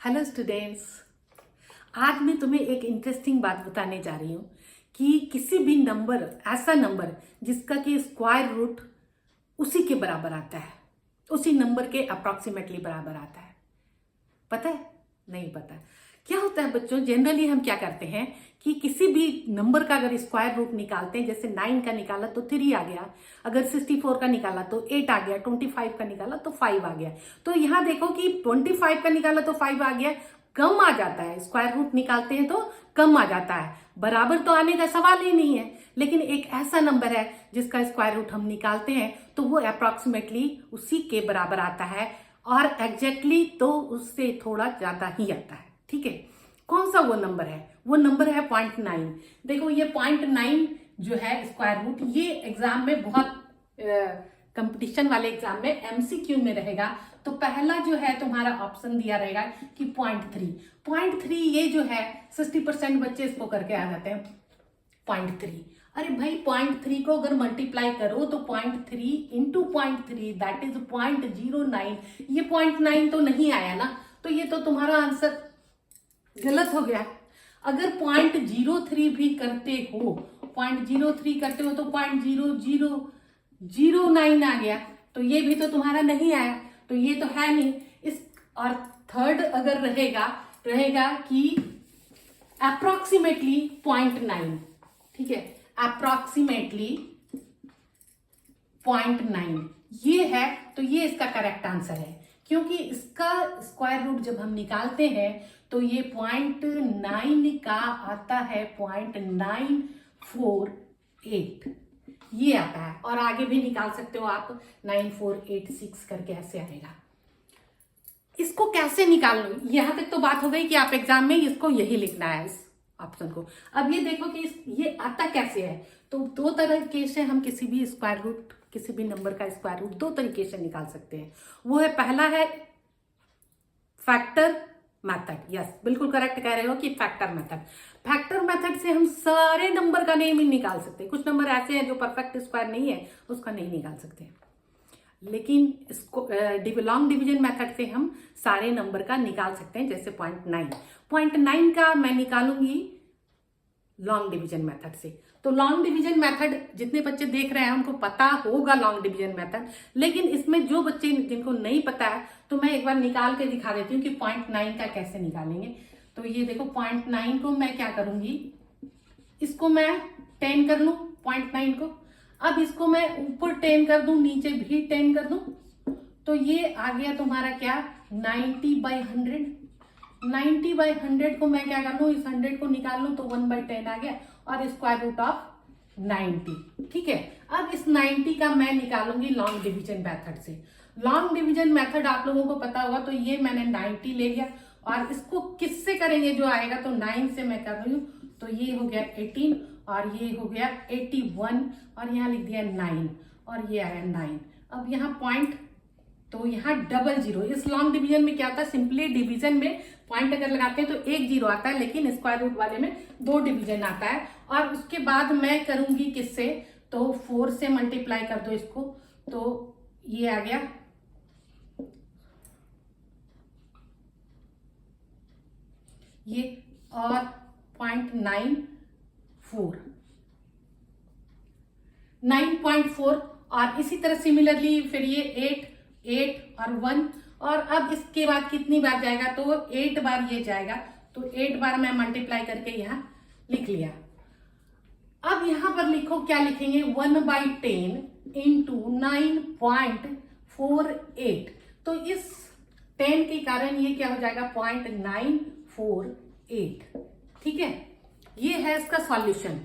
Hello students. आज मैं तुम्हें एक इंटरेस्टिंग बात बताने जा रही हूँ कि किसी भी नंबर, ऐसा नंबर जिसका कि स्क्वायर रूट उसी के बराबर आता है, उसी नंबर के अप्रॉक्सीमेटली बराबर आता है। पता है? नहीं पता। क्या होता है बच्चों, जनरली हम क्या करते हैं कि किसी भी नंबर का अगर स्क्वायर रूट निकालते हैं, जैसे 9 का निकाला तो 3 आ गया, अगर 64 का निकाला तो 8 आ गया, 25 का निकाला तो 5 आ गया। तो यहाँ देखो कि 25 का निकाला तो 5 आ गया, कम आ जाता है। स्क्वायर रूट निकालते हैं तो कम आ जाता है, बराबर तो आने का सवाल ही नहीं है। लेकिन एक ऐसा नंबर है जिसका स्क्वायर रूट हम निकालते हैं तो वो अप्रॉक्सीमेटली उसी के बराबर आता है, और एग्जैक्टली तो उससे थोड़ा ज्यादा ही आता है। ठीक है, कौन सा वो नंबर है? वो नंबर है 0.9। देखो ये 0.9 जो है स्क्वायर रूट, ये एग्जाम में बहुत कंपटीशन वाले एग्जाम में एमसीक्यू में रहेगा। तो पहला जो है तुम्हारा ऑप्शन दिया रहेगा कि 0.3 ये जो है 60% बच्चे इसको करके आ जाते हैं 0.3। अरे भाई 0.3 को अगर मल्टीप्लाई करो तो 0.3 इंटू 0.3 दैट इज 0.09। ये 0.9 तो नहीं आया ना, तो ये तो तुम्हारा आंसर गलत हो गया। अगर 0.03 भी करते हो, 0.03 करते हो तो 0.0009 आ गया, तो ये भी तो तुम्हारा नहीं आया, तो ये तो है नहीं इस। और थर्ड अगर रहेगा कि अप्रोक्सीमेटली 0.9, ठीक है, अप्रोक्सीमेटली 0.9 ये है, तो ये इसका करेक्ट आंसर है। क्योंकि इसका स्क्वायर रूट जब हम निकालते हैं तो ये 0.9 का आता है 0.948, ये आता है। और आगे भी निकाल सकते हो आप, 9486 करके ऐसे आएगा। इसको कैसे निकालना, यहां तक तो बात हो गई कि आप एग्जाम में इसको यही लिखना है, इस ऑप्शन को। अब ये देखो कि ये आता कैसे है। तो दो तरीके से हम किसी भी स्क्वायर रूट, किसी भी नंबर का स्क्वायर रूट दो तरीके से निकाल सकते हैं। वो है, पहला है फैक्टर मेथड। यस, बिल्कुल करेक्ट कह रहे हो कि फैक्टर मेथड। फैक्टर मेथड से हम सारे नंबर का नेम ही निकाल सकते हैं। कुछ नंबर ऐसे हैं जो परफेक्ट स्क्वायर नहीं है, उसका नहीं निकाल सकते। लेकिन इसको लॉन्ग डिवीजन मेथड से हम सारे नंबर का निकाल सकते हैं। जैसे 0.9 का मैं निकालूंगी लॉन्ग डिवीजन मेथड से। तो लॉन्ग डिवीजन मेथड जितने बच्चे देख रहे हैं उनको पता होगा लॉन्ग डिवीजन मेथड, लेकिन इसमें जो बच्चे जिनको नहीं पता है तो मैं एक बार निकाल के दिखा देती हूँ कि 0.9 का कैसे निकालेंगे। तो ये देखो 0.9 को मैं क्या करूंगी, इसको मैं 10 कर लूं 0.9 को। अब इसको मैं ऊपर 10 कर दूं, नीचे भी 10 कर दूं, तो ये आ गया तुम्हारा क्या, 90/100। 90/100 को मैं क्या कर लूं, इस 100 को निकाल लूं तो 1/10 आ गया, और स्क्वायर रूट ऑफ 90। ठीक है, अब इस 90 का मैं निकालूंगी लॉन्ग डिवीजन मेथड से। लॉन्ग डिवीजन मेथड आप लोगों को पता होगा, तो ये मैंने 90 ले लिया, और इसको किससे करेंगे जो आएगा, तो 9 से मैं कर रही हूँ, तो ये हो गया 18, और ये हो गया 81, और यहाँ लिख दिया 9, और ये आया 9। अब यहाँ पॉइंट, तो यहाँ 00। इस लॉन्ग डिवीजन में क्या होता है, सिंपली डिवीजन में पॉइंट अगर लगाते हैं तो 1 0 आता है, लेकिन स्क्वायर रूट वाले में 2 डिवीजन आता है। और उसके बाद मैं करूंगी किससे, तो 4 से मल्टीप्लाई कर दो इसको, तो ये आ गया, ये, और 9.4, और इसी तरह सिमिलरली फिर ये 8 और 1, और अब इसके बाद कितनी बार जाएगा, तो 8 बार ये जाएगा, तो 8 बार मैं मल्टीप्लाई करके यहाँ लिख लिया। अब यहां पर लिखो, क्या लिखेंगे, 1/10 इंटू 9.48। तो इस 10 के कारण ये क्या हो जाएगा, 0.948। ठीक है, ये है इसका सॉल्यूशन।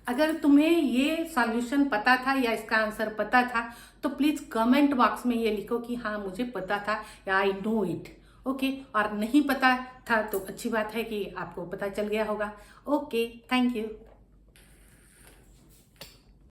अगर तुम्हें ये सॉल्यूशन पता था या इसका आंसर पता था तो प्लीज कमेंट बॉक्स में ये लिखो कि हाँ मुझे पता था या आई नो इट। ओके, और नहीं पता था तो अच्छी बात है कि आपको पता चल गया होगा। Okay, thank you.